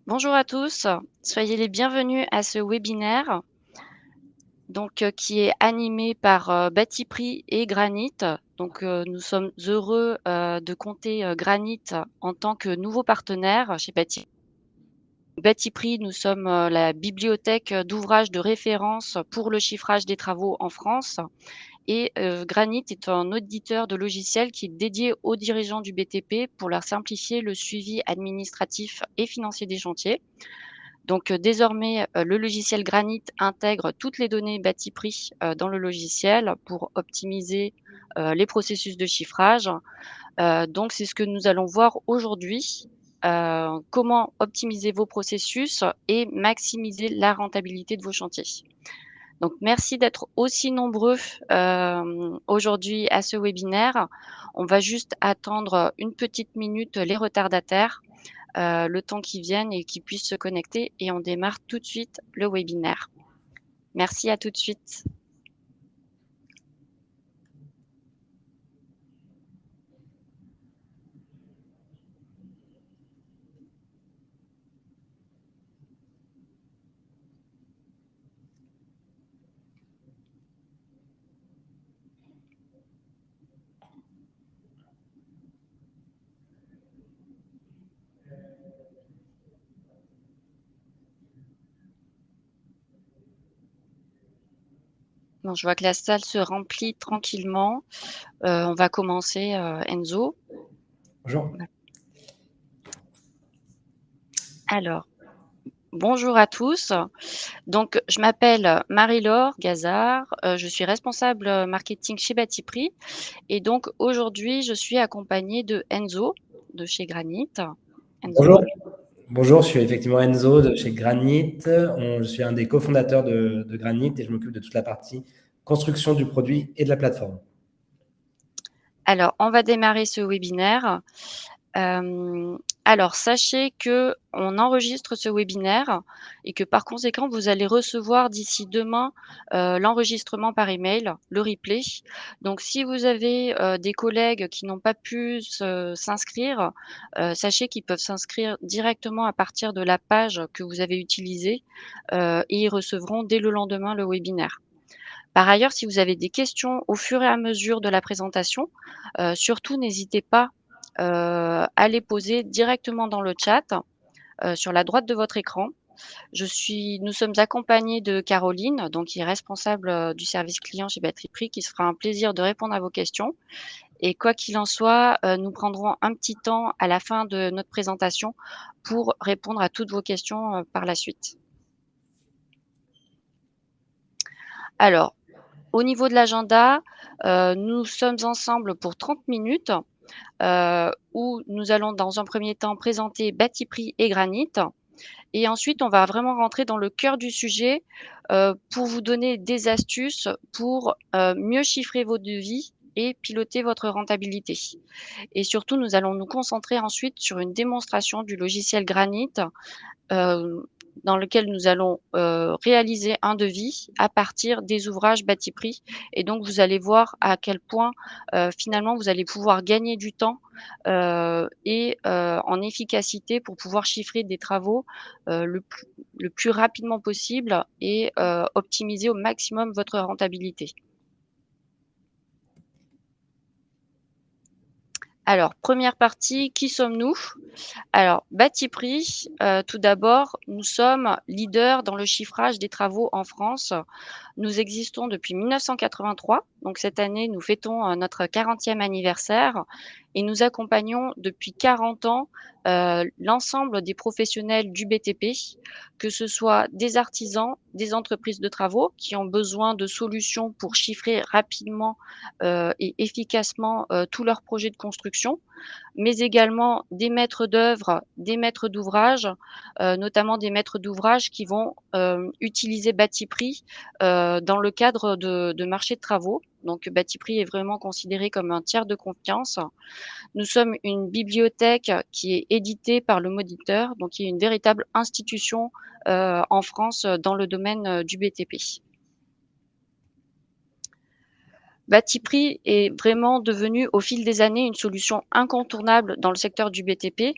Bonjour à tous, soyez les bienvenus à ce webinaire qui est animé par, Batipree et Granit. Nous sommes heureux, de compter, Granit en tant que nouveau partenaire chez Batipree. Nous sommes, la bibliothèque, d'ouvrages de référence pour le chiffrage des travaux en France et Granit est un auditeur de logiciels qui est dédié aux dirigeants du BTP pour leur simplifier le suivi administratif et financier des chantiers. Désormais, le logiciel Granit intègre toutes les données Batipree, dans le logiciel pour optimiser, les processus de chiffrage. C'est ce que nous allons voir aujourd'hui, comment optimiser vos processus et maximiser la rentabilité de vos chantiers. Donc merci d'être aussi nombreux, aujourd'hui à ce webinaire. On va juste attendre une petite minute les retardataires, le temps qu'ils viennent et qu'ils puissent se connecter et on démarre tout de suite le webinaire. Merci, à tout de suite. Bon, je vois que la salle se remplit tranquillement. On va commencer, Enzo. Bonjour. Alors, bonjour à tous. Donc, je m'appelle Marie-Laure Gazard, je suis responsable, marketing chez Batipree et donc aujourd'hui, je suis accompagnée de Enzo, de chez Granit. Enzo? Bonjour. Bonjour, je suis effectivement Enzo de chez Granit. Je suis un des cofondateurs de Granit et je m'occupe de toute la partie construction du produit et de la plateforme. Alors, on va démarrer ce webinaire. Alors sachez qu'on enregistre ce webinaire et que par conséquent, vous allez recevoir d'ici demain, l'enregistrement par email, le replay. Donc si vous avez, des collègues qui n'ont pas pu s'inscrire, sachez qu'ils peuvent s'inscrire directement à partir de la page que vous avez utilisée, et ils recevront dès le lendemain le webinaire. Par ailleurs, si vous avez des questions au fur et à mesure de la présentation, surtout n'hésitez pas, à les poser directement dans le chat, sur la droite de votre écran. Nous sommes accompagnés de Caroline, donc qui est responsable, du service client chez Batipree, qui se fera un plaisir de répondre à vos questions. Et quoi qu'il en soit, nous prendrons un petit temps à la fin de notre présentation pour répondre à toutes vos questions, par la suite. Alors, au niveau de l'agenda, nous sommes ensemble pour 30 minutes, où nous allons dans un premier temps présenter Batipree et Granit et ensuite on va vraiment rentrer dans le cœur du sujet, pour vous donner des astuces pour, mieux chiffrer vos devis et piloter votre rentabilité. Et surtout, nous allons nous concentrer ensuite sur une démonstration du logiciel Granit, heu, dans lequel nous allons, réaliser un devis à partir des ouvrages Batipree et donc vous allez voir à quel point, finalement vous allez pouvoir gagner du temps, en efficacité pour pouvoir chiffrer des travaux, le plus rapidement possible et optimiser au maximum votre rentabilité. Alors, première partie, qui sommes-nous? Alors, Batipree, tout d'abord, nous sommes leaders dans le chiffrage des travaux en France. Nous existons depuis 1983, donc cette année, nous fêtons, notre 40e anniversaire et nous accompagnons depuis 40 ans, l'ensemble des professionnels du BTP, que ce soit des artisans, des entreprises de travaux qui ont besoin de solutions pour chiffrer rapidement, et efficacement, tous leurs projets de construction, mais également des maîtres d'œuvre, des maîtres d'ouvrage, notamment des maîtres d'ouvrage qui vont, utiliser Batipree, dans le cadre de marchés de travaux. Donc Batipree est vraiment considéré comme un tiers de confiance. Nous sommes une bibliothèque qui est éditée par le Moditeur, donc qui est une véritable institution, en France, dans le domaine, du BTP. Batiprix est vraiment devenu au fil des années une solution incontournable dans le secteur du BTP.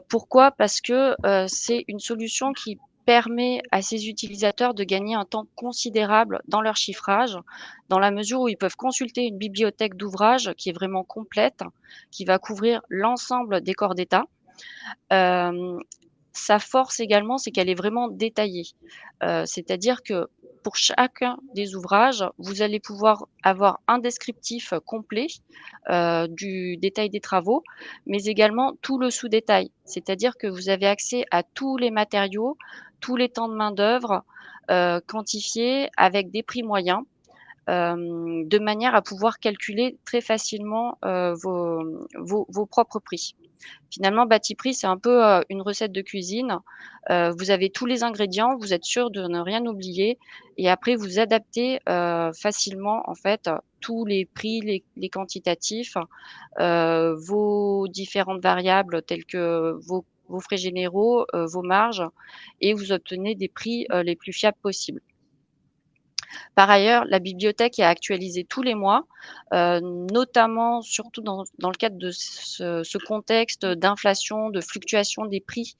Pourquoi? Parce que, c'est une solution qui permet à ses utilisateurs de gagner un temps considérable dans leur chiffrage, dans la mesure où ils peuvent consulter une bibliothèque d'ouvrages qui est vraiment complète, qui va couvrir l'ensemble des corps d'état. Hem, Sa force également, c'est qu'elle est vraiment détaillée. C'est-à-dire que pour chacun des ouvrages, vous allez pouvoir avoir un descriptif complet, du détail des travaux, mais également tout le sous-détail. C'est-à-dire que vous avez accès à tous les matériaux, tous les temps de main-d'œuvre, quantifiés avec des prix moyens, de manière à pouvoir calculer très facilement, vos propres prix. Finalement, Batiprix, c'est un peu, une recette de cuisine. Vous avez tous les ingrédients, vous êtes sûr de ne rien oublier et après vous adaptez, facilement, en fait, tous les prix, les quantitatifs, vos différentes variables telles que vos frais généraux, vos marges et vous obtenez des prix, les plus fiables possibles. Par ailleurs, la bibliothèque est actualisée tous les mois, notamment surtout dans le cadre de ce contexte d'inflation, de fluctuation des prix,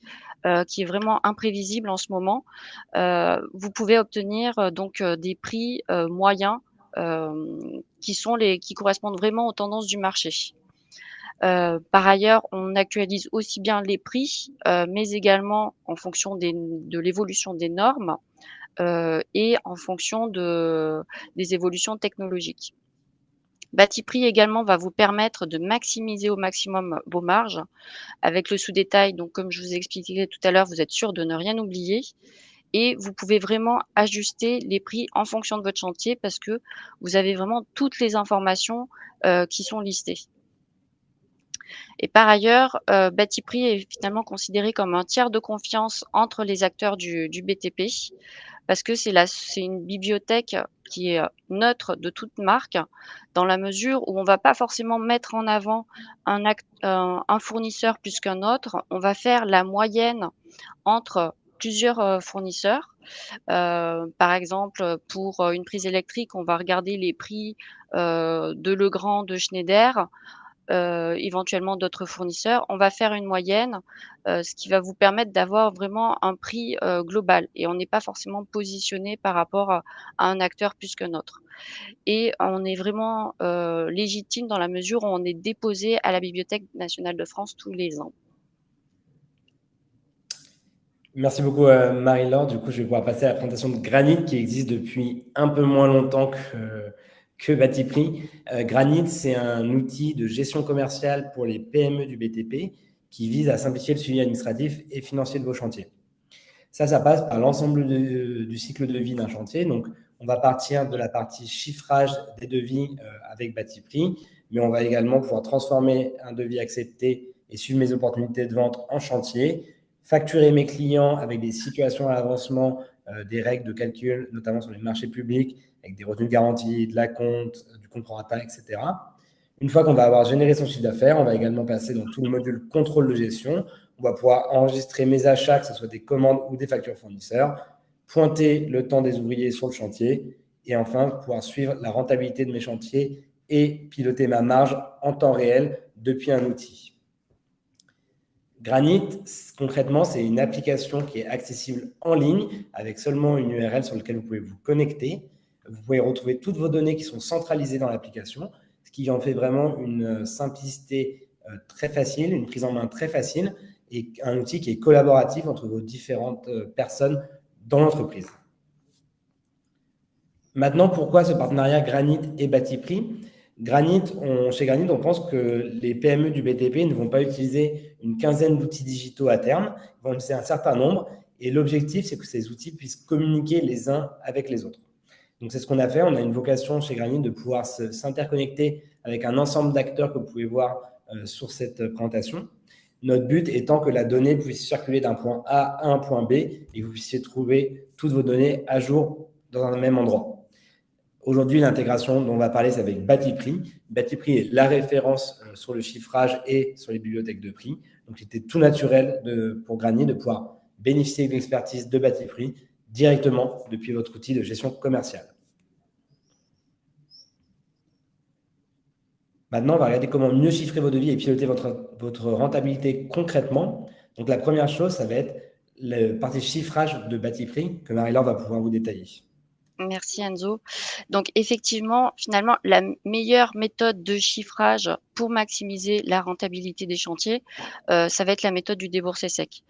qui est vraiment imprévisible en ce moment. Vous pouvez obtenir, donc des prix, moyens, qui correspondent vraiment aux tendances du marché. Par ailleurs, on actualise aussi bien les prix, mais également en fonction de l'évolution des normes, et en fonction des évolutions technologiques. Batiprix également va vous permettre de maximiser au maximum vos marges avec le sous-détail. Donc, comme je vous ai expliqué tout à l'heure, vous êtes sûr de ne rien oublier et vous pouvez vraiment ajuster les prix en fonction de votre chantier parce que vous avez vraiment toutes les informations, qui sont listées. Et par ailleurs, Batiprix est finalement considéré comme un tiers de confiance entre les acteurs du BTP parce que c'est une bibliothèque qui est, neutre de toute marque, dans la mesure où on va pas forcément mettre en avant un fournisseur plus qu'un autre. On va faire la moyenne entre plusieurs, fournisseurs. Par exemple, pour, une prise électrique, on va regarder les prix, de Legrand, de Schneider, éventuellement d'autres fournisseurs. On va faire une moyenne, ce qui va vous permettre d'avoir vraiment un prix, global et on n'est pas forcément positionné par rapport à un acteur plus qu'un autre et on est vraiment, légitime dans la mesure où on est déposé à la Bibliothèque nationale de France tous les ans. Merci beaucoup, Marie-Laure. Du coup, je vais pouvoir passer à la présentation de Granit, qui existe depuis un peu moins longtemps que Batiprix. Granit, c'est un outil de gestion commerciale pour les PME du BTP qui vise à simplifier le suivi administratif et financier de vos chantiers. Ça passe par l'ensemble du cycle de vie d'un chantier. Donc, on va partir de la partie chiffrage des devis avec Batiprix, mais on va également pouvoir transformer un devis accepté et suivre mes opportunités de vente en chantier, facturer mes clients avec des situations à l'avancement, des règles de calcul, notamment sur les marchés publics, avec des retenues de garantie, de l'acompte, du compte pro rata, etc. Une fois qu'on va avoir généré son chiffre d'affaires, on va également passer dans tout le module contrôle de gestion. On va pouvoir enregistrer mes achats, que ce soit des commandes ou des factures fournisseurs, pointer le temps des ouvriers sur le chantier et enfin pouvoir suivre la rentabilité de mes chantiers et piloter ma marge en temps réel depuis un outil. Granit, concrètement, c'est une application qui est accessible en ligne avec seulement une URL sur laquelle vous pouvez vous connecter. Vous pouvez retrouver toutes vos données qui sont centralisées dans l'application, ce qui en fait vraiment une simplicité très facile, une prise en main très facile et un outil qui est collaboratif entre vos différentes personnes dans l'entreprise. Maintenant, pourquoi ce partenariat Granit et Batiprix ? Chez Granit, on pense que les PME du BTP ne vont pas utiliser une quinzaine d'outils digitaux à terme, ils vont utiliser un certain nombre, et l'objectif, c'est que ces outils puissent communiquer les uns avec les autres. Donc, c'est ce qu'on a fait. On a une vocation chez Granit de pouvoir s'interconnecter avec un ensemble d'acteurs que vous pouvez voir sur cette présentation. Notre but étant que la donnée puisse circuler d'un point A à un point B et que vous puissiez trouver toutes vos données à jour dans un même endroit. Aujourd'hui, l'intégration dont on va parler, c'est avec Batiprix. Batiprix est la référence sur le chiffrage et sur les bibliothèques de prix. Donc, c'était tout naturel pour Granit de pouvoir bénéficier de l'expertise de Batiprix directement depuis votre outil de gestion commerciale. Maintenant, on va regarder comment mieux chiffrer vos devis et piloter votre rentabilité concrètement. Donc, la première chose, ça va être la partie chiffrage de Batiprix que Marie-Laure va pouvoir vous détailler. Merci Enzo. Donc effectivement, finalement, la meilleure méthode de chiffrage pour maximiser la rentabilité des chantiers, ça va être la méthode du déboursé sec.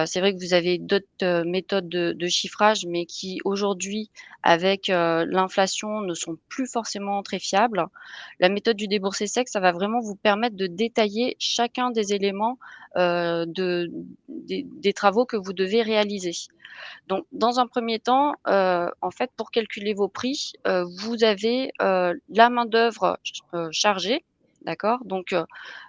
C'est vrai que vous avez d'autres méthodes de chiffrage, mais qui aujourd'hui, avec l'inflation, ne sont plus forcément très fiables. La méthode du déboursé sec, ça va vraiment vous permettre de détailler chacun des éléments des travaux que vous devez réaliser. Donc, dans un premier temps, en fait, pour calculer vos prix, vous avez, la main-d'œuvre chargée, d'accord? Donc,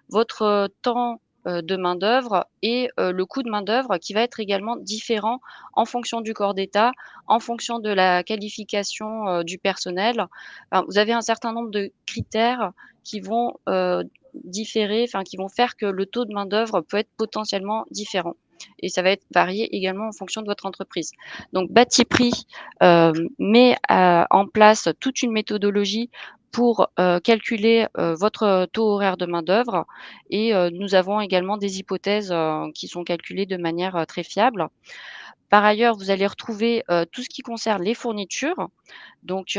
votre temps, de main-d'œuvre et le coût de main-d'œuvre qui va être également différent en fonction du corps d'État, en fonction de la qualification, du personnel. Enfin, vous avez un certain nombre de critères qui vont, différer, enfin qui vont faire que le taux de main-d'œuvre peut être potentiellement différent et ça va être varié également en fonction de votre entreprise. Donc Batiprix met en place toute une méthodologie pour calculer votre taux horaire de main-d'œuvre et nous avons également des hypothèses qui sont calculées de manière très fiable. Par ailleurs, vous allez retrouver tout ce qui concerne les fournitures. Donc,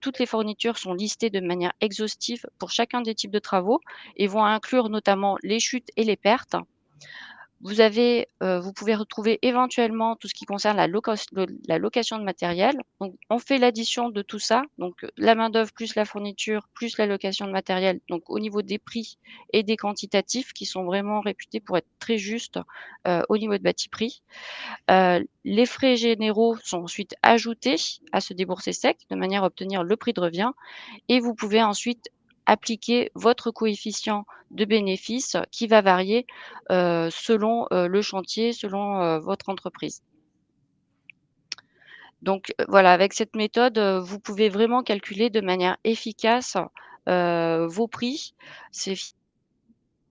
toutes les fournitures sont listées de manière exhaustive pour chacun des types de travaux et vont inclure notamment les chutes et les pertes. Vous pouvez retrouver éventuellement tout ce qui concerne la location de matériel. Donc on fait l'addition de tout ça, donc la main-d'œuvre plus la fourniture, plus la location de matériel, donc au niveau des prix et des quantitatifs qui sont vraiment réputés pour être très justes, au niveau de Batiprix. Les frais généraux sont ensuite ajoutés à ce déboursé sec de manière à obtenir le prix de revient et vous pouvez ensuite appliquer votre coefficient de bénéfice qui va varier, selon, le chantier, selon, votre entreprise. Donc, voilà, avec cette méthode, vous pouvez vraiment calculer de manière efficace, vos prix. C'est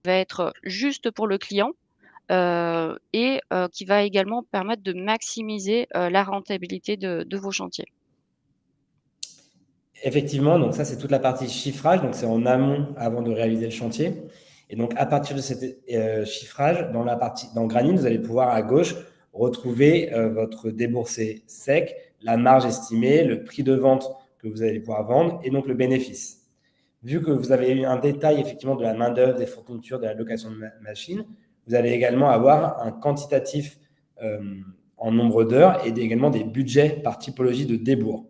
va être juste pour le client, et qui va également permettre de maximiser, la rentabilité de vos chantiers. Effectivement, donc ça, c'est toute la partie chiffrage. Donc, c'est en amont avant de réaliser le chantier. Et donc, à partir de cet chiffrage, dans Granit, vous allez pouvoir à gauche retrouver votre déboursé sec, la marge estimée, le prix de vente que vous allez pouvoir vendre et donc le bénéfice. Vu que vous avez eu un détail effectivement de la main-d'œuvre, des fournitures, de la location de machines, vous allez également avoir un quantitatif en nombre d'heures et également des budgets par typologie de débours.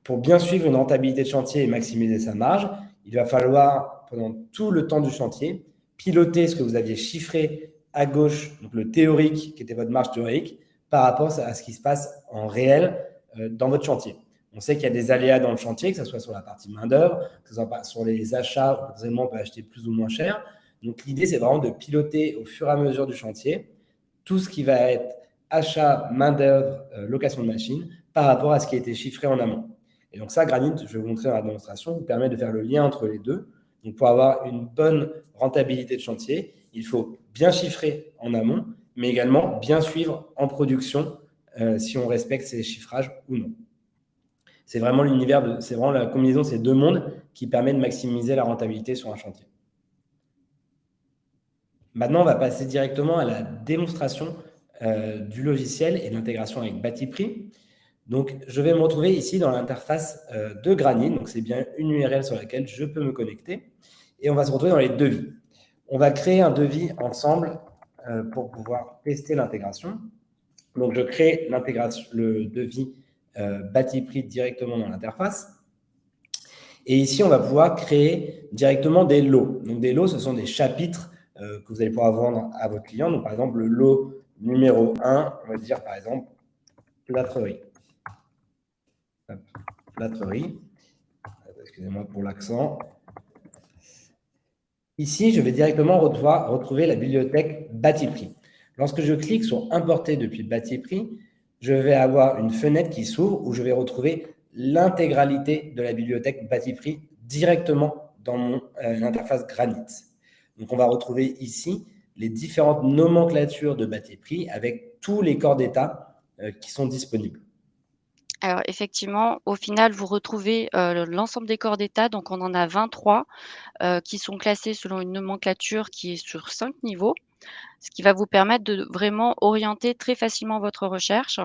Pour bien suivre une rentabilité de chantier et maximiser sa marge, il va falloir, pendant tout le temps du chantier, piloter ce que vous aviez chiffré à gauche, donc le théorique, qui était votre marge théorique, par rapport à ce qui se passe en réel dans votre chantier. On sait qu'il y a des aléas dans le chantier, que ce soit sur la partie main-d'œuvre, que ce soit sur les achats, où potentiellement on peut acheter plus ou moins cher. Donc l'idée, c'est vraiment de piloter au fur et à mesure du chantier tout ce qui va être achat, main-d'œuvre, location de machines, par rapport à ce qui a été chiffré en amont. Et donc ça, Granit, je vais vous montrer dans la démonstration, vous permet de faire le lien entre les deux. Donc pour avoir une bonne rentabilité de chantier, il faut bien chiffrer en amont, mais également bien suivre en production si on respecte ces chiffrages ou non. C'est vraiment c'est vraiment la combinaison de ces deux mondes qui permet de maximiser la rentabilité sur un chantier. Maintenant, on va passer directement à la démonstration du logiciel et l'intégration avec Batiprix. Donc, je vais me retrouver ici dans l'interface de Granit. Donc, c'est bien une URL sur laquelle je peux me connecter. Et on va se retrouver dans les devis. On va créer un devis ensemble pour pouvoir tester l'intégration. Donc, je crée le devis Batiprix directement dans l'interface. Et ici, on va pouvoir créer directement des lots. Donc, des lots, ce sont des chapitres que vous allez pouvoir vendre à votre client. Donc, par exemple, le lot numéro 1, on va dire par exemple plâtrerie. Plâtrerie. Excusez-moi pour l'accent. Ici, je vais directement retrouver la bibliothèque Batiprix. Lorsque je clique sur Importer depuis Batiprix, je vais avoir une fenêtre qui s'ouvre où je vais retrouver l'intégralité de la bibliothèque Batiprix directement dans mon interface Granit. Donc, on va retrouver ici les différentes nomenclatures de Batiprix avec tous les corps d'état qui sont disponibles. Alors effectivement, au final, vous retrouvez, l'ensemble des corps d'état, donc on en a 23, qui sont classés selon une nomenclature qui est sur 5 niveaux. Ce qui va vous permettre de vraiment orienter très facilement votre recherche.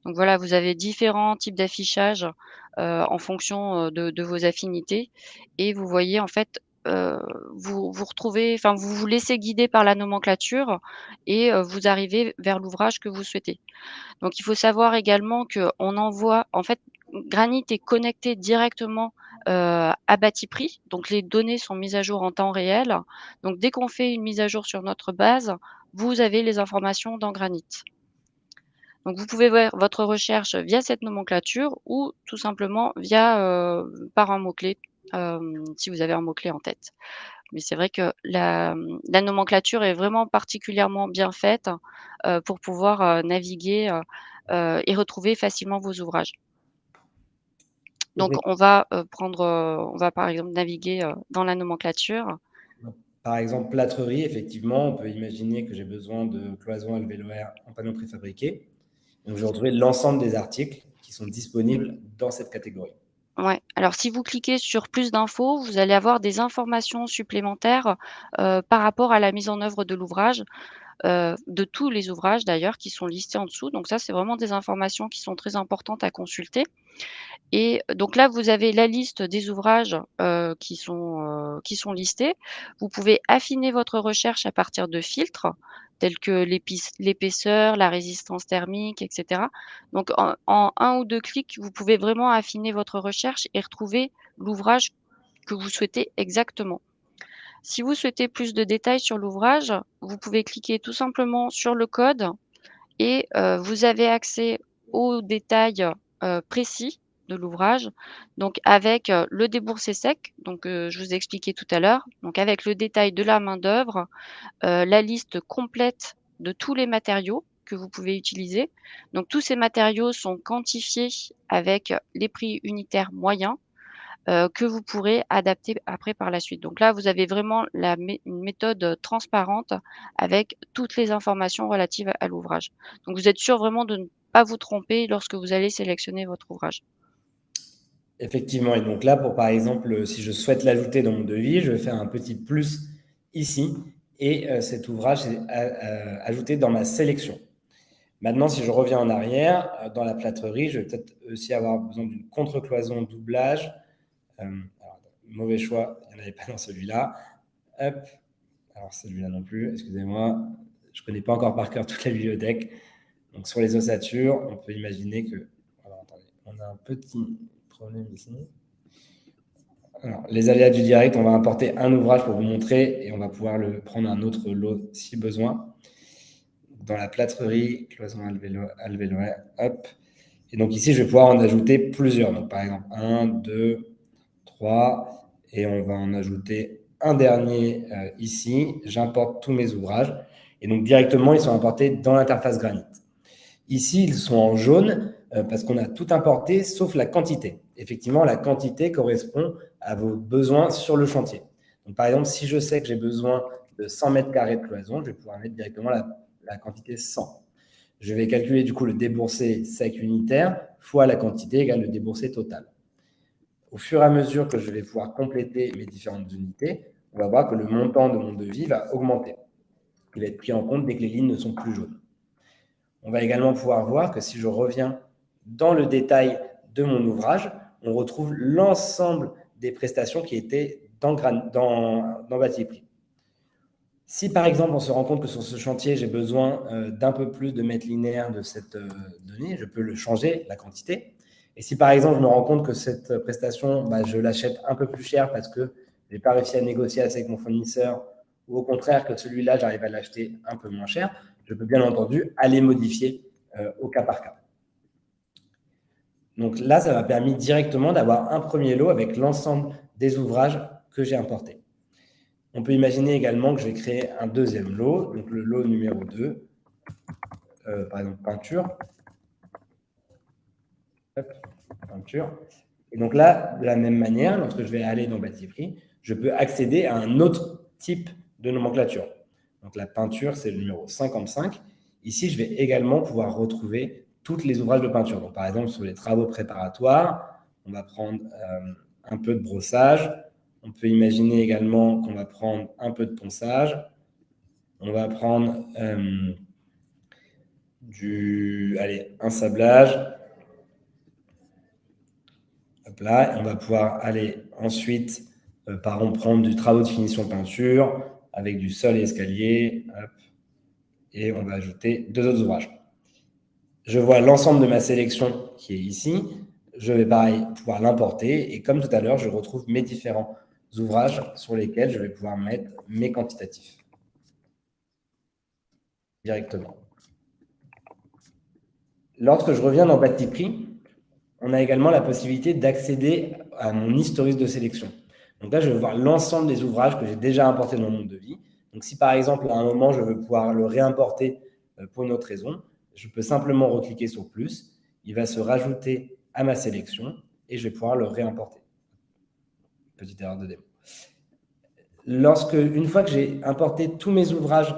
Donc voilà, vous avez différents types d'affichage, en fonction, de vos affinités et vous voyez en fait, vous retrouvez enfin vous vous laissez guider par la nomenclature et vous arrivez vers l'ouvrage que vous souhaitez. Donc il faut savoir également qu'on envoie en fait, Granit est connecté directement, à Batiprix, donc les données sont mises à jour en temps réel. Donc dès qu'on fait une mise à jour sur notre base, vous avez les informations dans Granit. Donc vous pouvez voir votre recherche via cette nomenclature ou tout simplement via, par un mot-clé, si vous avez un mot-clé en tête. Mais c'est vrai que la nomenclature est vraiment particulièrement bien faite, pour pouvoir, naviguer, et retrouver facilement vos ouvrages. Donc on va par exemple naviguer, dans la nomenclature. Par exemple, plâtrerie, effectivement, on peut imaginer que j'ai besoin de cloisons alvéolaires en panneaux préfabriqués. Donc, je vais retrouver l'ensemble des articles qui sont disponibles dans cette catégorie. Ouais, alors si vous cliquez sur plus d'infos, vous allez avoir des informations supplémentaires, par rapport à la mise en œuvre de l'ouvrage, de tous les ouvrages d'ailleurs qui sont listés en dessous. Donc ça, c'est vraiment des informations qui sont très importantes à consulter. Et donc là, vous avez la liste des ouvrages, qui sont listés. Vous pouvez affiner votre recherche à partir de filtres tels que l'épaisseur, la résistance thermique et cetera. Donc en 1 ou 2 clics, vous pouvez vraiment affiner votre recherche et retrouver l'ouvrage que vous souhaitez exactement. Si vous souhaitez plus de détails sur l'ouvrage, vous pouvez cliquer tout simplement sur le code et vous avez accès aux détails, précis de l'ouvrage, donc avec, le déboursé sec, donc je vous ai expliqué tout à l'heure, donc avec le détail de la main-d'œuvre, la liste complète de tous les matériaux que vous pouvez utiliser. Donc tous ces matériaux sont quantifiés avec les prix unitaires moyens, que vous pourrez adapter après par la suite. Donc là, vous avez vraiment une méthode, transparente avec toutes les informations relatives à l'ouvrage. Donc vous êtes sûr vraiment de ne pas vous tromper lorsque vous allez sélectionner votre ouvrage. Effectivement, et donc là, pour par exemple, si je souhaite l'ajouter dans mon devis, je vais faire un petit plus ici et cet ouvrage est ajouté dans ma sélection. Maintenant, si je reviens en arrière, dans la plâtrerie, je vais peut-être aussi avoir besoin d'une contre-cloison doublage. Alors, mauvais choix, il n'y en avait pas dans celui-là. Hop, alors celui-là non plus, excusez-moi, je ne connais pas encore par cœur toute la bibliothèque. Donc sur les ossatures, on peut imaginer que... Alors, attendez, on a un petit problème ici. Alors, les aléas du direct, on va importer un ouvrage pour vous montrer et on va pouvoir le prendre un autre lot si besoin. Dans la plâtrerie, cloison alvéolaire, hop. Et donc ici, je vais pouvoir en ajouter plusieurs. Donc par exemple, 1, 2, 3, et on va en ajouter un dernier ici. J'importe tous mes ouvrages. Et donc directement, ils sont importés dans l'interface Granit. Ici, ils sont en jaune parce qu'on a tout importé sauf la quantité. Effectivement, la quantité correspond à vos besoins sur le chantier. Donc, par exemple, si je sais que j'ai besoin de 100 mètres carrés de cloison, je vais pouvoir mettre directement la quantité 100. Je vais calculer du coup le déboursé sec unitaire fois la quantité égale le déboursé total. Au fur et à mesure que je vais pouvoir compléter mes différentes unités, on va voir que le montant de mon devis va augmenter. Il va être pris en compte dès que les lignes ne sont plus jaunes. On va également pouvoir voir que si je reviens dans le détail de mon ouvrage, on retrouve l'ensemble des prestations qui étaient dans Batiprix. Si par exemple on se rend compte que sur ce chantier, j'ai besoin d'un peu plus de mètres linéaires de cette donnée, je peux le changer, la quantité. Et si par exemple je me rends compte que cette prestation, je l'achète un peu plus cher parce que je n'ai pas réussi à négocier assez avec mon fournisseur, ou au contraire que celui-là, j'arrive à l'acheter un peu moins cher, je peux bien entendu aller modifier au cas par cas. Donc là, ça m'a permis directement d'avoir un premier lot avec l'ensemble des ouvrages que j'ai importés. On peut imaginer également que je vais créer un deuxième lot, donc le lot numéro 2, par exemple peinture. Hop, peinture. Et donc là, de la même manière, lorsque je vais aller dans Batiprix, je peux accéder à un autre type de nomenclature. Donc la peinture, c'est le numéro 55. Ici, je vais également pouvoir retrouver tous les ouvrages de peinture. Donc, par exemple, sur les travaux préparatoires, on va prendre un peu de brossage. On peut imaginer également qu'on va prendre un peu de ponçage. On va prendre un sablage. Hop là, on va pouvoir aller ensuite, par exemple, prendre du travaux de finition peinture avec du sol et escalier. Hop, et on va ajouter 2 autres ouvrages. Je vois l'ensemble de ma sélection qui est ici. Je vais pareil pouvoir l'importer et comme tout à l'heure, je retrouve mes différents ouvrages sur lesquels je vais pouvoir mettre mes quantitatifs directement. Lorsque je reviens dans Batipree, on a également la possibilité d'accéder à mon historique de sélection. Donc là, je vais voir l'ensemble des ouvrages que j'ai déjà importés dans mon devis. Donc si par exemple, à un moment, je veux pouvoir le réimporter pour une autre raison, je peux simplement recliquer sur plus. Il va se rajouter à ma sélection et je vais pouvoir le réimporter. Petite erreur de démo. Une fois que j'ai importé tous mes ouvrages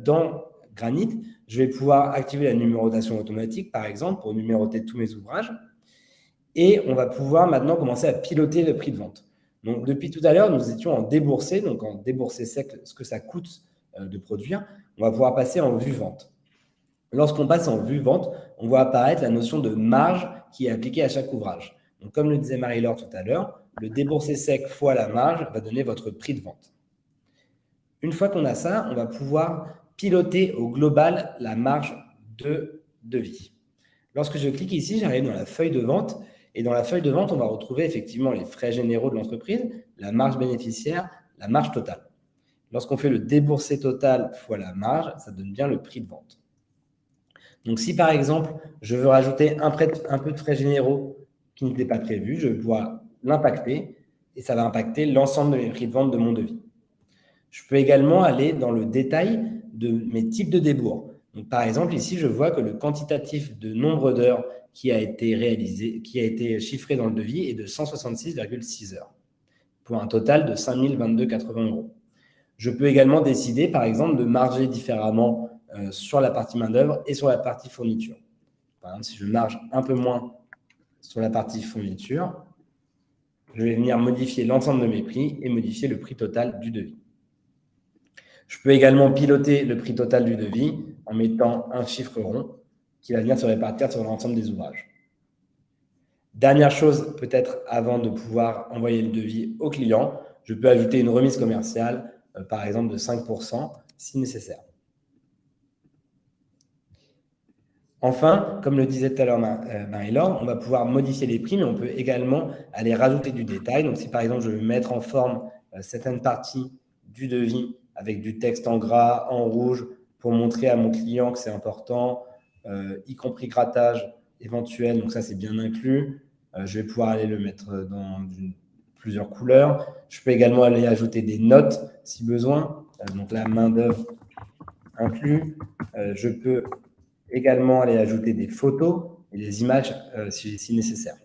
dans Granit, je vais pouvoir activer la numérotation automatique, par exemple, pour numéroter tous mes ouvrages. Et on va pouvoir maintenant commencer à piloter le prix de vente. Donc, depuis tout à l'heure, nous étions en déboursé, donc en déboursé sec, ce que ça coûte de produire. On va pouvoir passer en vue-vente. Lorsqu'on passe en vue-vente, on voit apparaître la notion de marge qui est appliquée à chaque ouvrage. Donc, comme le disait Marie-Laure tout à l'heure, le déboursé sec fois la marge va donner votre prix de vente. Une fois qu'on a ça, on va pouvoir piloter au global la marge de devis. Lorsque je clique ici, j'arrive dans la feuille de vente. Et dans la feuille de vente, on va retrouver effectivement les frais généraux de l'entreprise, la marge bénéficiaire, la marge totale. Lorsqu'on fait le déboursé total fois la marge, ça donne bien le prix de vente. Donc, si par exemple, je veux rajouter un peu de frais généraux qui n'étaient pas prévus, je vais pouvoir l'impacter et ça va impacter l'ensemble de mes prix de vente de mon devis. Je peux également aller dans le détail de mes types de débours. Donc, par exemple, ici, je vois que le quantitatif de nombre d'heures qui a été chiffré dans le devis est de 166,6 heures, pour un total de 5 022,80 €. Je peux également décider, par exemple, de marger différemment sur la partie main-d'œuvre et sur la partie fourniture. Par exemple, si je marge un peu moins sur la partie fourniture, je vais venir modifier l'ensemble de mes prix et modifier le prix total du devis. Je peux également piloter le prix total du devis en mettant un chiffre rond qui va venir se répartir sur l'ensemble des ouvrages. Dernière chose, peut-être avant de pouvoir envoyer le devis au client, je peux ajouter une remise commerciale, par exemple de 5% si nécessaire. Enfin, comme le disait tout à l'heure Marie-Laure, on va pouvoir modifier les prix, mais on peut également aller rajouter du détail. Donc, si par exemple, je veux mettre en forme certaines parties du devis avec du texte en gras, en rouge, pour montrer à mon client que c'est important, y compris grattage éventuel, donc ça c'est bien inclus. Je vais pouvoir aller le mettre dans plusieurs couleurs. Je peux également aller ajouter des notes si besoin, donc la main-d'œuvre inclus. Je peux également aller ajouter des photos et des images si nécessaire.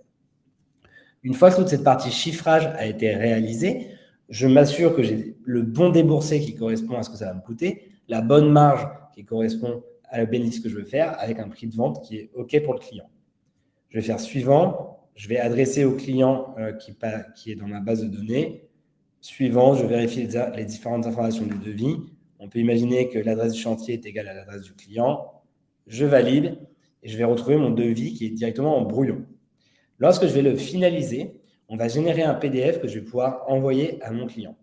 Une fois que toute cette partie chiffrage a été réalisée, je m'assure que j'ai le bon déboursé qui correspond à ce que ça va me coûter, la bonne marge qui correspond à le bénéfice que je veux faire avec un prix de vente qui est OK pour le client. Je vais faire suivant, je vais adresser au client qui est dans ma base de données. Suivant, je vérifie les différentes informations du devis. On peut imaginer que l'adresse du chantier est égale à l'adresse du client. Je valide et je vais retrouver mon devis qui est directement en brouillon. Lorsque je vais le finaliser, on va générer un PDF que je vais pouvoir envoyer à mon client.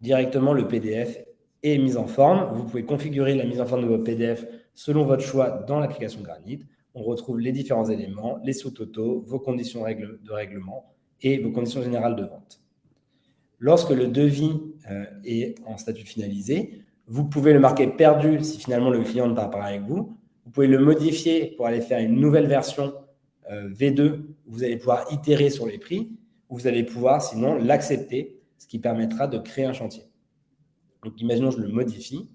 Directement, le PDF est mis en forme. Vous pouvez configurer la mise en forme de votre PDF selon votre choix dans l'application Granit. On retrouve les différents éléments, les sous-totaux, vos conditions de règlement et vos conditions générales de vente. Lorsque le devis est en statut finalisé, vous pouvez le marquer perdu si finalement le client ne part pas avec vous. Vous pouvez le modifier pour aller faire une nouvelle version V2 où vous allez pouvoir itérer sur les prix, ou vous allez pouvoir sinon l'accepter, ce qui permettra de créer un chantier. Donc imaginons que je le modifie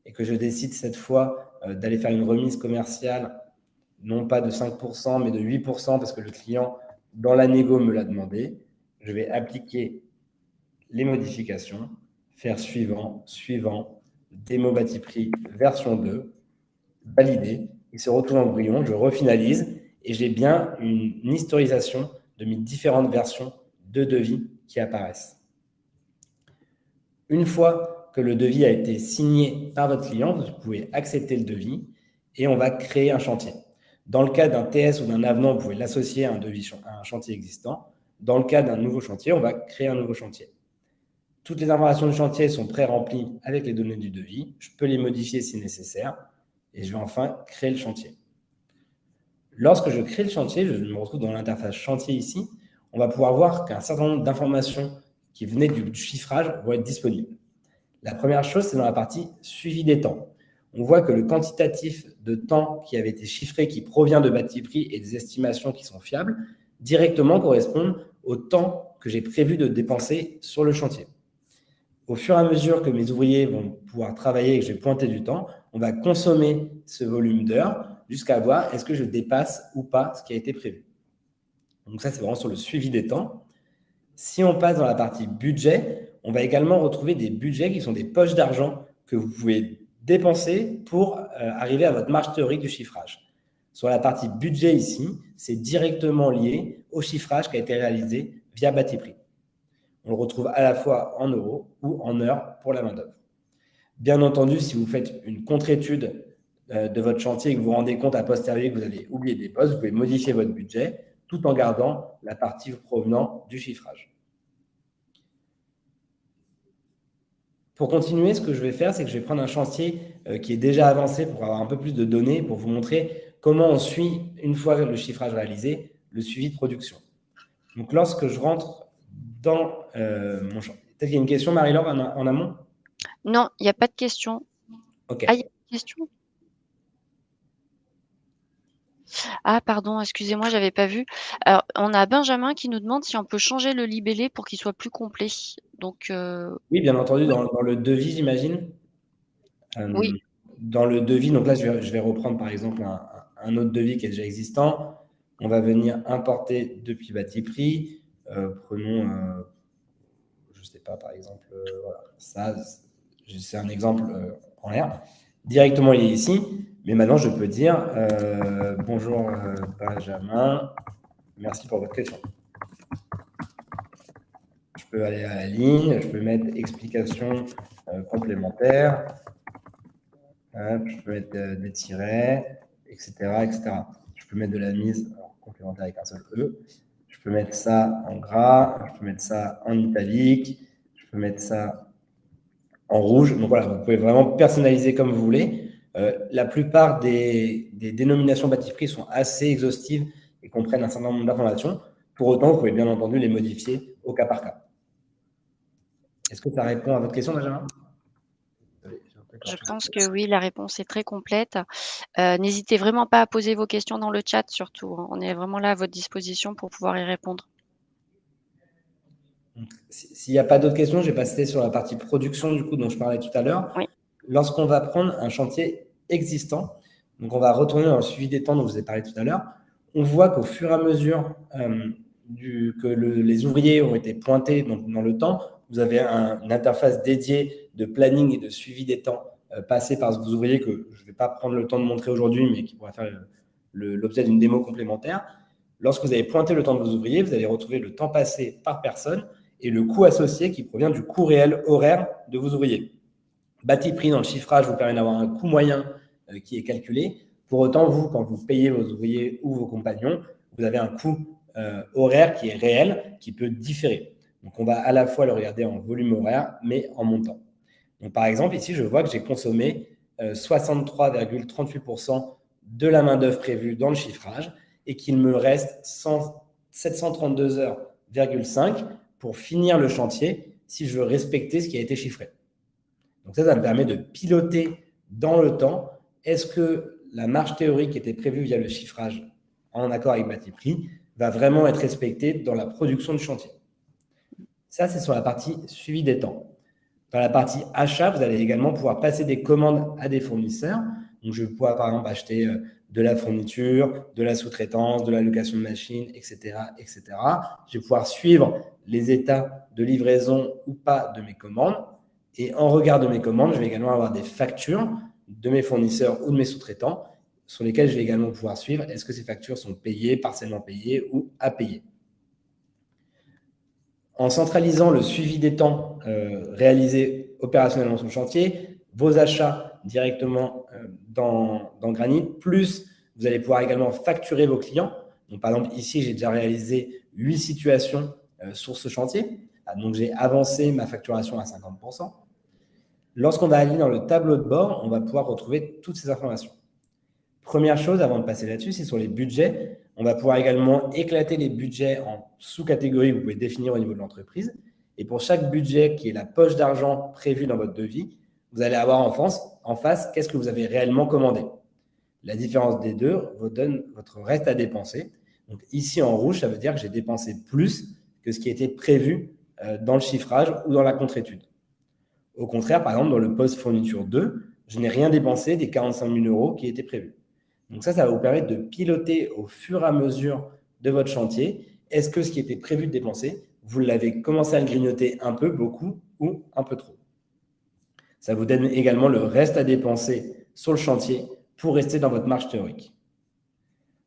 et que je décide cette fois d'aller faire une remise commerciale, non pas de 5%, mais de 8% parce que le client, dans la négo, me l'a demandé. Je vais appliquer les modifications, faire suivant, démo Batipree version 2. validé, il se retrouve en brouillon, je refinalise et j'ai bien une historisation de mes différentes versions de devis qui apparaissent. Une fois que le devis a été signé par votre client, vous pouvez accepter le devis et on va créer un chantier. Dans le cas d'un TS ou d'un avenant, vous pouvez l'associer à un chantier existant. Dans le cas d'un nouveau chantier, on va créer un nouveau chantier. Toutes les informations du chantier sont pré-remplies avec les données du devis. Je peux les modifier si nécessaire et je vais enfin créer le chantier. Lorsque je crée le chantier, je me retrouve dans l'interface chantier ici. On va pouvoir voir qu'un certain nombre d'informations qui venaient du chiffrage vont être disponibles. La première chose, c'est dans la partie suivi des temps. On voit que le quantitatif de temps qui avait été chiffré, qui provient de Batiprix et des estimations qui sont fiables, directement correspondent au temps que j'ai prévu de dépenser sur le chantier. Au fur et à mesure que mes ouvriers vont pouvoir travailler et que je vais pointer du temps, on va consommer ce volume d'heures jusqu'à voir est-ce que je dépasse ou pas ce qui a été prévu. Donc ça, c'est vraiment sur le suivi des temps. Si on passe dans la partie budget, on va également retrouver des budgets qui sont des poches d'argent que vous pouvez dépenser pour arriver à votre marge théorique du chiffrage. Sur la partie budget ici, c'est directement lié au chiffrage qui a été réalisé via Batiprix. On le retrouve à la fois en euros ou en heures pour la main-d'œuvre. Bien entendu, si vous faites une contre-étude de votre chantier et que vous vous rendez compte à posteriori que vous avez oublié des postes, vous pouvez modifier votre budget tout en gardant la partie provenant du chiffrage. Pour continuer, ce que je vais faire, c'est que je vais prendre un chantier qui est déjà avancé pour avoir un peu plus de données, pour vous montrer comment on suit, une fois le chiffrage réalisé, le suivi de production. Donc, lorsque je rentre dans mon chantier. Peut-être qu'il y a une question, Marie-Laure, en amont? Non, il n'y a pas de question. Ok. Ah, il y a une question? Ah, pardon, excusez-moi, j'avais pas vu. Alors, on a Benjamin qui nous demande si on peut changer le libellé pour qu'il soit plus complet. Donc, Oui, bien entendu, oui. dans le devis, j'imagine. Oui. Dans le devis, donc là, je vais reprendre par exemple un autre devis qui est déjà existant. On va venir importer depuis Batiprix. Prenons, je ne sais pas, par exemple, voilà, ça, c'est un exemple en l'air. Directement, il est ici. Mais maintenant, je peux dire bonjour Benjamin, merci pour votre question. Je peux aller à la ligne, je peux mettre explication complémentaire. Je peux mettre des tirets, etc., etc. Je peux mettre de la mise complémentaire avec un seul E. Je peux mettre ça en gras, je peux mettre ça en italique, je peux mettre ça en rouge. Donc voilà, vous pouvez vraiment personnaliser comme vous voulez. La plupart des dénominations Batiprix sont assez exhaustives et comprennent un certain nombre d'informations. Pour autant, vous pouvez bien entendu les modifier au cas par cas. Est-ce que ça répond à votre question, Benjamin? Je pense que oui, la réponse est très complète. N'hésitez vraiment pas à poser vos questions dans le chat surtout, hein. On est vraiment là à votre disposition pour pouvoir y répondre. S'il n'y a pas d'autres questions, je vais passer sur la partie production du coup dont je parlais tout à l'heure. Oui. Lorsqu'on va prendre un chantier existant, donc on va retourner dans le suivi des temps dont je vous ai parlé tout à l'heure, on voit qu'au fur et à mesure que les ouvriers ont été pointés dans le temps, vous avez une interface dédiée de planning et de suivi des temps passés par vos ouvriers que je ne vais pas prendre le temps de montrer aujourd'hui, mais qui pourra faire l'objet d'une démo complémentaire. Lorsque vous avez pointé le temps de vos ouvriers, vous allez retrouver le temps passé par personne et le coût associé qui provient du coût réel horaire de vos ouvriers. Batiprix dans le chiffrage vous permet d'avoir un coût moyen qui est calculé. Pour autant, vous, quand vous payez vos ouvriers ou vos compagnons, vous avez un coût horaire qui est réel, qui peut différer. Donc, on va à la fois le regarder en volume horaire, mais en montant. Donc, par exemple, ici, je vois que j'ai consommé 63,38% de la main-d'œuvre prévue dans le chiffrage et qu'il me reste 732,5 heures pour finir le chantier si je veux respecter ce qui a été chiffré. Donc ça me permet de piloter dans le temps. Est-ce que la marge théorique qui était prévue via le chiffrage en accord avec Batiprix va vraiment être respectée dans la production du chantier? Ça, c'est sur la partie suivi des temps. Dans la partie achat, vous allez également pouvoir passer des commandes à des fournisseurs. Donc, je vais pouvoir, par exemple, acheter de la fourniture, de la sous-traitance, de la location de machines, etc., etc. Je vais pouvoir suivre les états de livraison ou pas de mes commandes. Et en regard de mes commandes, je vais également avoir des factures de mes fournisseurs ou de mes sous-traitants, sur lesquels je vais également pouvoir suivre est-ce que ces factures sont payées, partiellement payées ou à payer. En centralisant le suivi des temps réalisés opérationnellement sur le chantier, vos achats directement dans Granit, plus vous allez pouvoir également facturer vos clients. Donc, par exemple, ici, j'ai déjà réalisé 8 situations sur ce chantier. Donc, j'ai avancé ma facturation à 50%. Lorsqu'on va aller dans le tableau de bord, on va pouvoir retrouver toutes ces informations. Première chose, avant de passer là-dessus, c'est sur les budgets. On va pouvoir également éclater les budgets en sous-catégories que vous pouvez définir au niveau de l'entreprise. Et pour chaque budget qui est la poche d'argent prévue dans votre devis, vous allez avoir en face qu'est-ce que vous avez réellement commandé. La différence des deux vous donne votre reste à dépenser. Donc ici, en rouge, ça veut dire que j'ai dépensé plus que ce qui était prévu dans le chiffrage ou dans la contre-étude. Au contraire, par exemple, dans le poste fourniture 2, je n'ai rien dépensé des 45 000 euros qui étaient prévus. Donc ça va vous permettre de piloter au fur et à mesure de votre chantier. Est-ce que ce qui était prévu de dépenser, vous l'avez commencé à le grignoter un peu, beaucoup ou un peu trop? Ça vous donne également le reste à dépenser sur le chantier pour rester dans votre marge théorique.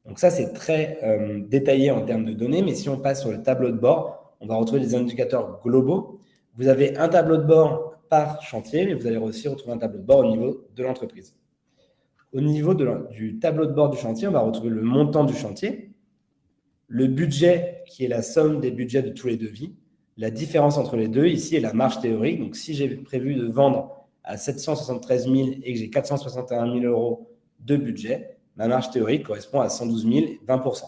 Donc ça, c'est très détaillé en termes de données, mais si on passe sur le tableau de bord, on va retrouver des indicateurs globaux. Vous avez un tableau de bord par chantier, mais vous allez aussi retrouver un tableau de bord au niveau de l'entreprise. Au niveau du tableau de bord du chantier, on va retrouver le montant du chantier, le budget qui est la somme des budgets de tous les devis. La différence entre les deux ici est la marge théorique. Donc, si j'ai prévu de vendre à 773 000 et que j'ai 461 000 euros de budget, ma marge théorique correspond à 112 000, 20%.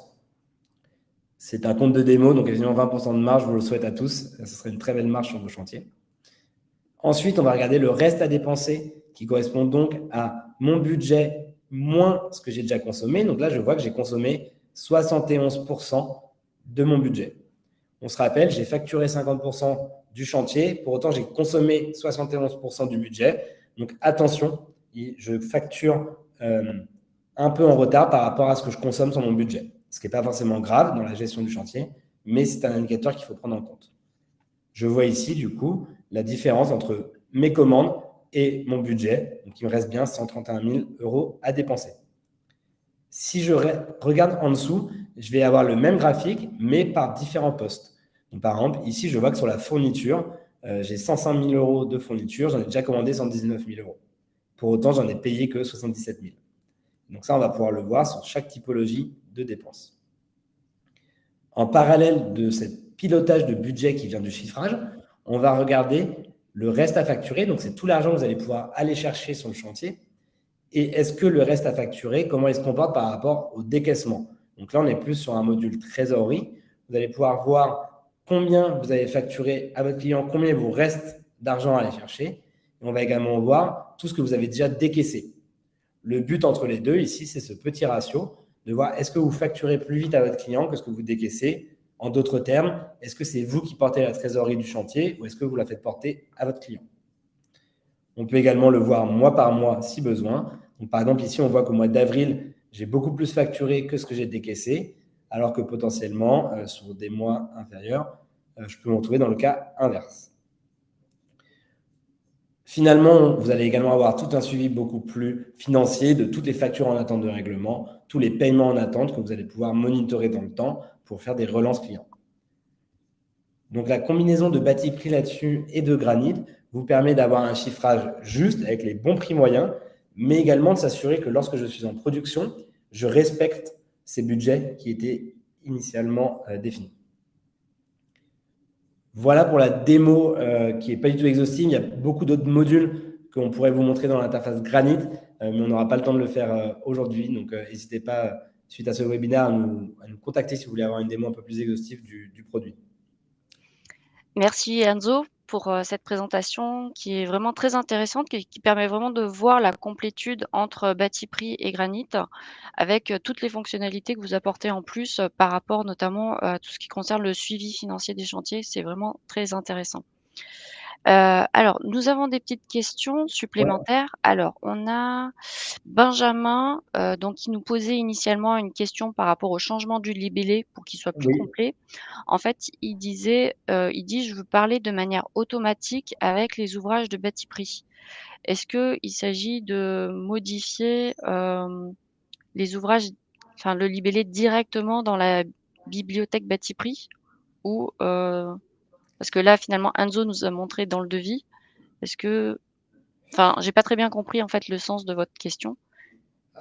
C'est un compte de démo, donc évidemment 20% de marge, je vous le souhaite à tous. Ce serait une très belle marge sur vos chantiers. Ensuite, on va regarder le reste à dépenser qui correspond donc à mon budget moins ce que j'ai déjà consommé. Donc là, je vois que j'ai consommé 71% de mon budget. On se rappelle, j'ai facturé 50% du chantier. Pour autant, j'ai consommé 71% du budget. Donc attention, je facture un peu en retard par rapport à ce que je consomme sur mon budget. Ce qui n'est pas forcément grave dans la gestion du chantier, mais c'est un indicateur qu'il faut prendre en compte. Je vois ici, du coup, la différence entre mes commandes et mon budget. Donc, il me reste bien 131 000 euros à dépenser. Si je regarde en dessous, je vais avoir le même graphique, mais par différents postes. Donc, par exemple, ici, je vois que sur la fourniture, j'ai 105 000 euros de fourniture. J'en ai déjà commandé 119 000 euros. Pour autant, j'en ai payé que 77 000. Donc ça, on va pouvoir le voir sur chaque typologie de dépenses. En parallèle de ce pilotage de budget qui vient du chiffrage, on va regarder le reste à facturer. Donc, c'est tout l'argent que vous allez pouvoir aller chercher sur le chantier. Et est-ce que le reste à facturer, comment il se comporte par rapport au décaissement? Donc là, on est plus sur un module trésorerie. Vous allez pouvoir voir combien vous avez facturé à votre client, combien il vous reste d'argent à aller chercher. Et on va également voir tout ce que vous avez déjà décaissé. Le but entre les deux, ici, c'est ce petit ratio de voir est-ce que vous facturez plus vite à votre client que ce que vous décaissez. En d'autres termes, est-ce que c'est vous qui portez la trésorerie du chantier ou est-ce que vous la faites porter à votre client? On peut également le voir mois par mois si besoin. Donc, par exemple, ici, on voit qu'au mois d'avril, j'ai beaucoup plus facturé que ce que j'ai décaissé, alors que potentiellement, sur des mois inférieurs, je peux me retrouver dans le cas inverse. Finalement, vous allez également avoir tout un suivi beaucoup plus financier de toutes les factures en attente de règlement, tous les paiements en attente que vous allez pouvoir monitorer dans le temps pour faire des relances clients. Donc, la combinaison de bâti prix là-dessus et de granit vous permet d'avoir un chiffrage juste avec les bons prix moyens, mais également de s'assurer que lorsque je suis en production, je respecte ces budgets qui étaient initialement définis. Voilà pour la démo qui n'est pas du tout exhaustive. Il y a beaucoup d'autres modules qu'on pourrait vous montrer dans l'interface Granit, mais on n'aura pas le temps de le faire aujourd'hui. Donc, n'hésitez pas, suite à ce webinaire, à nous contacter si vous voulez avoir une démo un peu plus exhaustive du produit. Merci Enzo pour cette présentation qui est vraiment très intéressante, qui permet vraiment de voir la complétude entre Batiprix et Granit avec toutes les fonctionnalités que vous apportez en plus par rapport notamment à tout ce qui concerne le suivi financier des chantiers. C'est vraiment très intéressant. Alors, nous avons des petites questions Ouais, supplémentaires. Alors, on a Benjamin, donc qui nous posait initialement une question par rapport au changement du libellé pour qu'il soit plus oui. complet. En fait, il dit: «Je veux parler de manière automatique avec les ouvrages de Batiprix». Est-ce qu'il s'agit de modifier, les ouvrages, enfin le libellé directement dans la bibliothèque Batiprix ou, parce que là, finalement, Enzo nous a montré dans le devis. Est-ce que Enfin, j'ai pas très bien compris, en fait, le sens de votre question.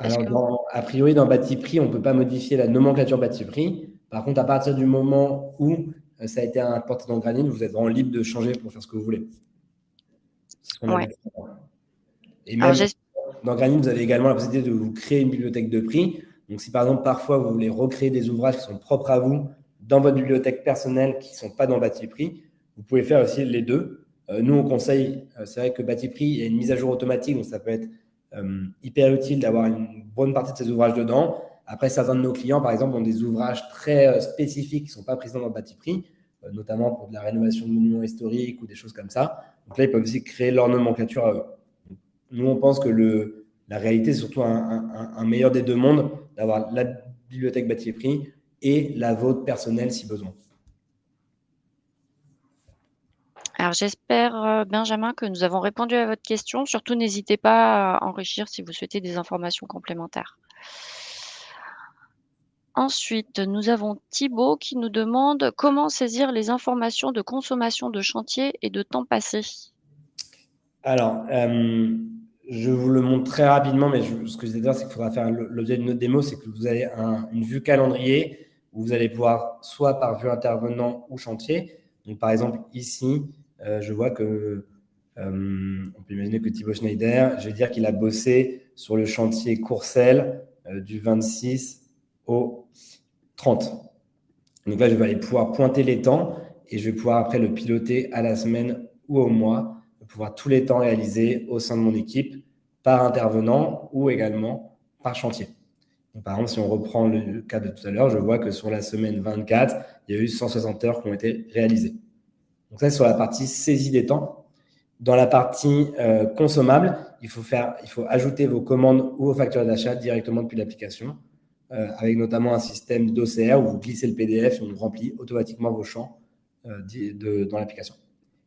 Est-ce Alors, que a priori, dans Batiprix, on ne peut pas modifier la nomenclature Batiprix. Par contre, à partir du moment où ça a été importé dans Granit, vous êtes vraiment libre de changer pour faire ce que vous voulez. C'est ce qu'on a Ouais. vu. Et Alors même j'es dans Granit, vous avez également la possibilité de vous créer une bibliothèque de prix. Donc, si par exemple, parfois, vous voulez recréer des ouvrages qui sont propres à vous dans votre bibliothèque personnelle qui ne sont pas dans Batiprix, vous pouvez faire aussi les deux. Nous, on conseille, c'est vrai que Batiprix, il y a une mise à jour automatique, donc ça peut être hyper utile d'avoir une bonne partie de ces ouvrages dedans. Après, certains de nos clients, par exemple, ont des ouvrages très spécifiques qui ne sont pas présents dans Batiprix, notamment pour de la rénovation de monuments historiques ou des choses comme ça. Donc là, ils peuvent aussi créer leur nomenclature à eux. Nous, on pense que la réalité, c'est surtout un meilleur des deux mondes, d'avoir la bibliothèque Batier-Prix et la vôtre personnelle si besoin. alors j'espère, Benjamin, que nous avons répondu à votre question. Surtout, n'hésitez pas à enrichir si vous souhaitez des informations complémentaires. Ensuite, nous avons Thibaut qui nous demande: «Comment saisir les informations de consommation de chantier et de temps passé?» Alors, je vous le montre très rapidement, mais ce que je disais, c'est qu'il faudra faire l'objet d'une autre démo, c'est que vous avez une vue calendrier où vous allez pouvoir, soit par vue intervenant ou chantier. Donc, par exemple, ici, je vois que, on peut imaginer que Thibaut Schneider, je vais dire qu'il a bossé sur le chantier Courcelles du 26 au 30. Donc là, je vais aller pouvoir pointer les temps et je vais pouvoir après le piloter à la semaine ou au mois, de pouvoir tous les temps réalisés au sein de mon équipe par intervenant ou également par chantier. Donc, par exemple, si on reprend le cas de tout à l'heure, je vois que sur la semaine 24, il y a eu 160 heures qui ont été réalisées. Donc ça, c'est sur la partie saisie des temps. Dans la partie consommable, il faut ajouter vos commandes ou vos factures d'achat directement depuis l'application, avec notamment un système d'OCR où vous glissez le PDF et on remplit automatiquement vos champs dans l'application.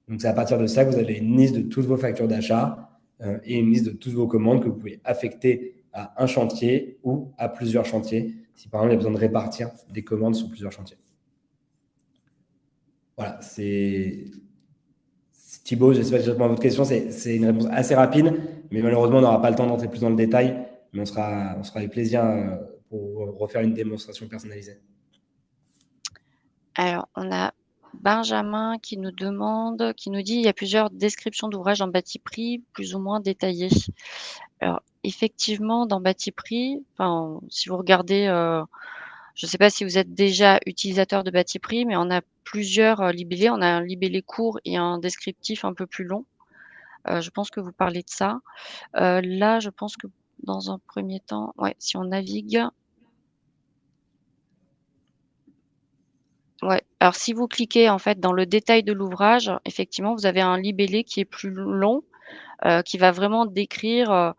Donc c'est à partir de ça que vous avez une liste de toutes vos factures d'achat et une liste de toutes vos commandes que vous pouvez affecter à un chantier ou à plusieurs chantiers, si par exemple il y a besoin de répartir des commandes sur plusieurs chantiers. Voilà, c'est Thibaut, j'espère que j'ai répondu à votre question. C'est une réponse assez rapide, mais malheureusement, on n'aura pas le temps d'entrer plus dans le détail. Mais on sera avec plaisir pour refaire une démonstration personnalisée. Alors, on a Benjamin qui nous dit: «Il y a plusieurs descriptions d'ouvrages dans Batiprix, plus ou moins détaillées». Alors effectivement, dans Batiprix, enfin, si vous regardez, je ne sais pas si vous êtes déjà utilisateur de Batiprix, mais on a plusieurs, libellés. On a un libellé court et un descriptif un peu plus long. Je pense que vous parlez de ça. Là, je pense que dans un premier temps, ouais, si on navigue, ouais, alors si vous cliquez en fait dans le détail de l'ouvrage, effectivement, vous avez un libellé qui est plus long, qui va vraiment décrire,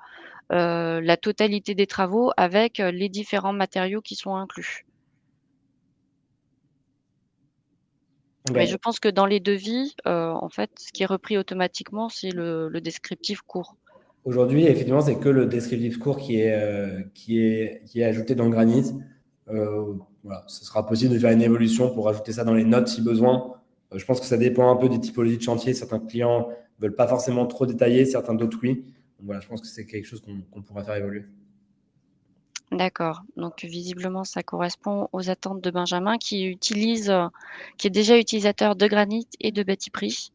la totalité des travaux avec, les différents matériaux qui sont inclus. Mais je Okay. pense que dans les devis, en fait, ce qui est repris automatiquement, c'est le descriptif court. Aujourd'hui, effectivement, c'est que le descriptif court qui est ajouté dans le Granit. Voilà, ce sera possible de faire une évolution pour ajouter ça dans les notes si besoin. Je pense que ça dépend un peu des typologies de chantier. Certains clients ne veulent pas forcément trop détailler, certains d'autres oui. Donc voilà, je pense que c'est quelque chose qu'on pourra faire évoluer. D'accord, donc visiblement ça correspond aux attentes de Benjamin qui est déjà utilisateur de Granit et de Batiprix.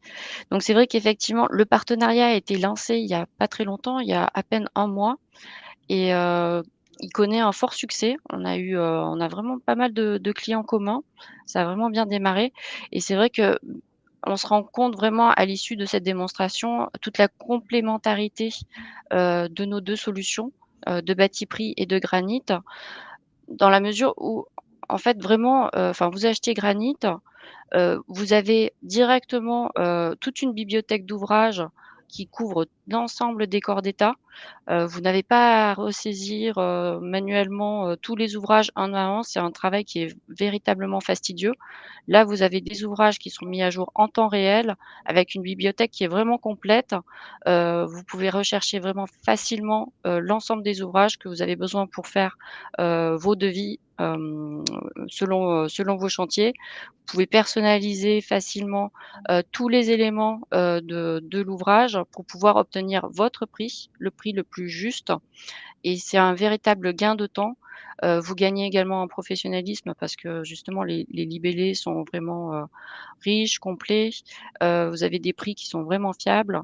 Donc c'est vrai qu'effectivement le partenariat a été lancé il y a pas très longtemps, il y a à peine un mois et il connaît un fort succès. On a vraiment pas mal de clients communs. Ça a vraiment bien démarré et c'est vrai que on se rend compte vraiment à l'issue de cette démonstration, toute la complémentarité, de nos 2 solutions, de Batiprix et de Granit, dans la mesure où, en fait, vraiment, enfin, vous achetez Granit, Vous avez directement, toute une bibliothèque d'ouvrages qui couvre l'ensemble des corps d'État. Vous n'avez pas à ressaisir, manuellement, tous les ouvrages un à un. C'est un travail qui est véritablement fastidieux. Là, vous avez des ouvrages qui sont mis à jour en temps réel, avec une bibliothèque qui est vraiment complète. Vous pouvez rechercher vraiment facilement, l'ensemble des ouvrages que vous avez besoin pour faire, vos devis, selon vos chantiers. Vous pouvez personnaliser facilement, tous les éléments, de l'ouvrage pour pouvoir obtenir votre prix, le prix le plus juste, et c'est un véritable gain de temps. Vous gagnez également en professionnalisme parce que justement les libellés sont vraiment, riches, complets. Vous avez des prix qui sont vraiment fiables,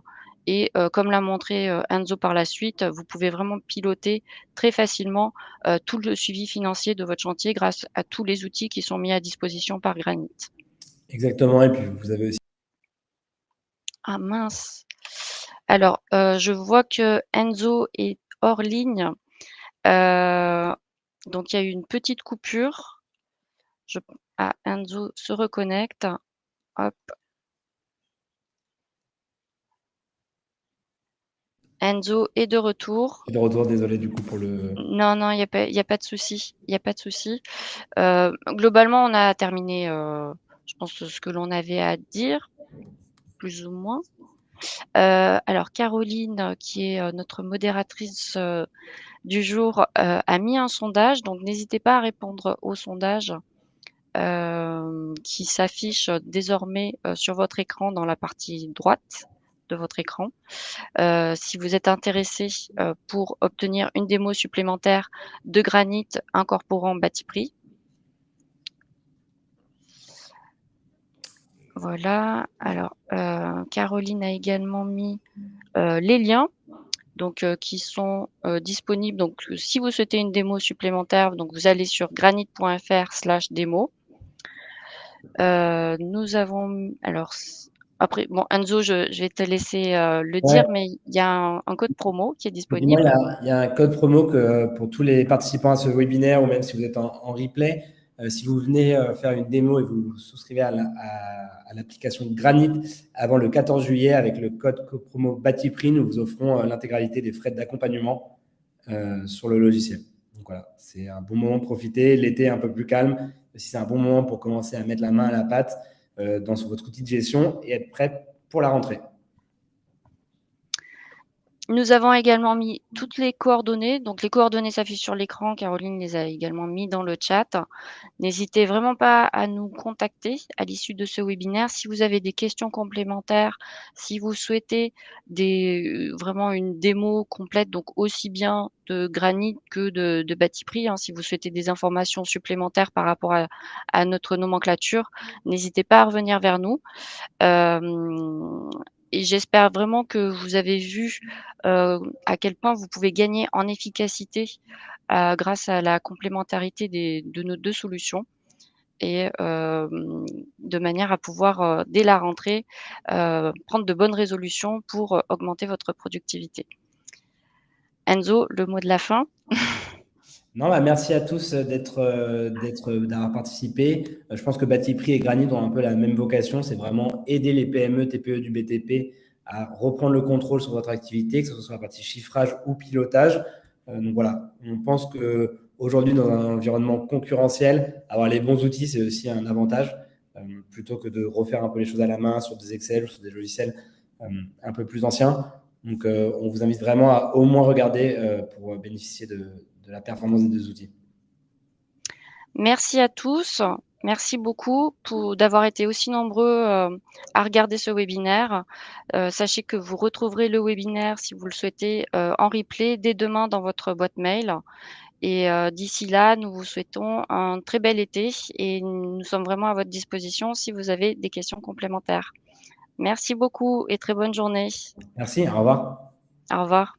et comme l'a montré, Enzo par la suite, vous pouvez vraiment piloter très facilement, tout le suivi financier de votre chantier grâce à tous les outils qui sont mis à disposition par Granit. Exactement. Et puis, vous avez aussi Ah mince! Alors, je vois que Enzo est hors ligne, heu, donc il y a eu une petite coupure. Je Enzo se reconnecte. Hop, Enzo est de retour. de retour. Désolé du coup pour le. Non, non, il y a pas de souci, il y a pas de souci. Globalement, on a terminé, je pense, ce que l'on avait à dire, plus ou moins. Alors Caroline, qui est, notre modératrice, du jour, a mis un sondage, donc n'hésitez pas à répondre au sondage, qui s'affiche désormais, sur votre écran dans la partie droite de votre écran. Si vous êtes intéressé, pour obtenir une démo supplémentaire de granit incorporant Batiprix. Voilà. Alors, Caroline a également mis, les liens, donc qui sont, disponibles. Donc si vous souhaitez une démo supplémentaire, donc vous allez sur granit.fr/démo. Nous avons alors après bon Enzo, je vais te laisser, le Ouais. dire, mais il y a un code promo qui est Effectivement, disponible. il y a un code promo pour tous les participants à ce webinaire, ou même si vous êtes en replay. Si vous venez faire une démo et vous vous souscrivez à l'application Granit avant le 14 juillet avec le code promo Batiprix, nous vous offrons l'intégralité des frais d'accompagnement sur le logiciel. Donc voilà, c'est un bon moment de profiter. L'été est un peu plus calme. Si c'est un bon moment pour commencer à mettre la main à la pâte dans votre outil de gestion et être prêt pour la rentrée. Nous avons également mis toutes les coordonnées, donc les coordonnées s'affichent sur l'écran. Caroline les a également mis dans le chat. N'hésitez vraiment pas à nous contacter à l'issue de ce webinaire si vous avez des questions complémentaires, si vous souhaitez vraiment une démo complète, donc aussi bien de Granit que de Batiprix, hein. Si vous souhaitez des informations supplémentaires par rapport à notre nomenclature, n'hésitez pas à revenir vers nous. Et j'espère vraiment que vous avez vu, à quel point vous pouvez gagner en efficacité, grâce à la complémentarité de nos 2 solutions, et de manière à pouvoir, dès la rentrée, prendre de bonnes résolutions pour, augmenter votre productivité. Enzo, le mot de la fin? Non, bah, merci à tous d'avoir participé. Je pense que Batiprix et Granit ont un peu la même vocation, c'est vraiment aider les PME, TPE du BTP à reprendre le contrôle sur votre activité, que ce soit sur la partie chiffrage ou pilotage. Donc voilà, on pense que aujourd'hui, dans un environnement concurrentiel, avoir les bons outils, c'est aussi un avantage, plutôt que de refaire un peu les choses à la main sur des Excel ou sur des logiciels un peu plus anciens. Donc, on vous invite vraiment à au moins regarder pour bénéficier de la performance des 2 outils. Merci à tous. Merci beaucoup d'avoir été aussi nombreux, à regarder ce webinaire. Sachez que vous retrouverez le webinaire, si vous le souhaitez, en replay dès demain dans votre boîte mail, et d'ici là, nous vous souhaitons un très bel été, et nous sommes vraiment à votre disposition si vous avez des questions complémentaires. Merci beaucoup et très bonne journée. Merci, au revoir. Au revoir.